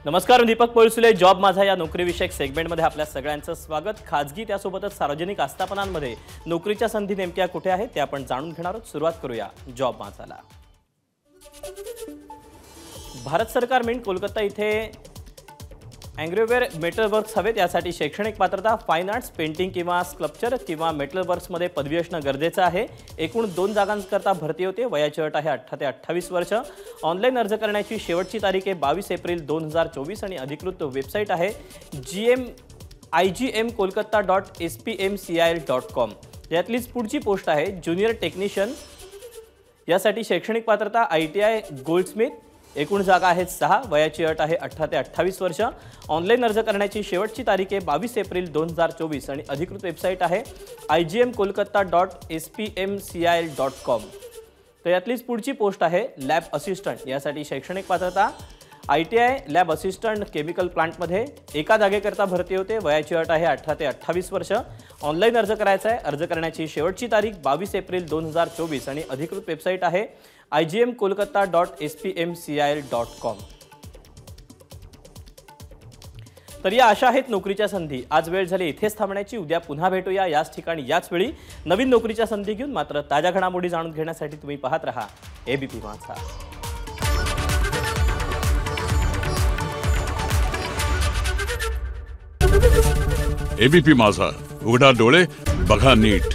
नमस्कार, दीपक पोळसुले जॉब माझा या नोकरीविषयक सेगमेंटमध्ये आपल्या सगळ्यांचं स्वागत। खाजगी त्यासोबतच सार्वजनिक आस्थापनांमध्ये नोकरीच्या संधी नेमक्या कुठे आहेत ते आपण जाणून घेणार आहोत। सुरुवात करूया जॉब माझाला। भारत सरकार मिंट कोलकाता इथे अँग्रोवेअर मेटल वर्क्स हवेत, यासाठी शैक्षणिक पात्रता फाईन आर्ट्स, पेंटिंग किंवा स्कल्पचर किंवा मेटल वर्क्समध्ये पदवी असणं गरजेचं आहे। एकूण 2 जागांकरता भरती होते। वयाची अट आहे 18 ते 28 वर्ष। ऑनलाईन अर्ज करण्याची शेवटची तारीख आहे 22 एप्रिल 2024 आणि अधिकृत वेबसाईट आहे igmkolkata.spmcil.com। यातलीच पुढची पोस्ट आहे ज्युनियर टेक्निशियन, यासाठी शैक्षणिक पात्रता ITI गोल्डस्मिथ। एकूण जागा आहेत 6। वयाची अट आहे 18 ते 28 वर्ष। ऑनलाईन अर्ज करण्याची शेवटची तारीख आहे 22 एप्रिल 2024 आणि अधिकृत वेबसाईट आहे igmkolkata.spmcil.com। तर यातलीच पुढची पोस्ट आहे लॅब असिस्टंट, यासाठी शैक्षणिक पात्रता ITI लॅब असिस्टंट केमिकल प्लांटमध्ये एका जागेकरता भरती होते। वयाची अट आहे 18 ते 28 वर्ष। ऑनलाईन अर्ज करायचा आहे। अर्ज करण्याची शेवटची तारीख 22 एप्रिल 2024 आणि अधिकृत वेबसाईट आहे igmkolkata.spmcil.com। तर या अशा आहेत नोकरीच्या संधी। आज वेळ झाली इथेच थांबण्याची। उद्या पुन्हा भेटूया याच ठिकाणी याच वेळी नवीन नोकरीच्या संधी घेऊन। मात्र ताज्या घडामोडी जाणून घेण्यासाठी तुम्ही पाहत रहा ABP माझा। ABP माझा, उघडा डोळे बघा नीट।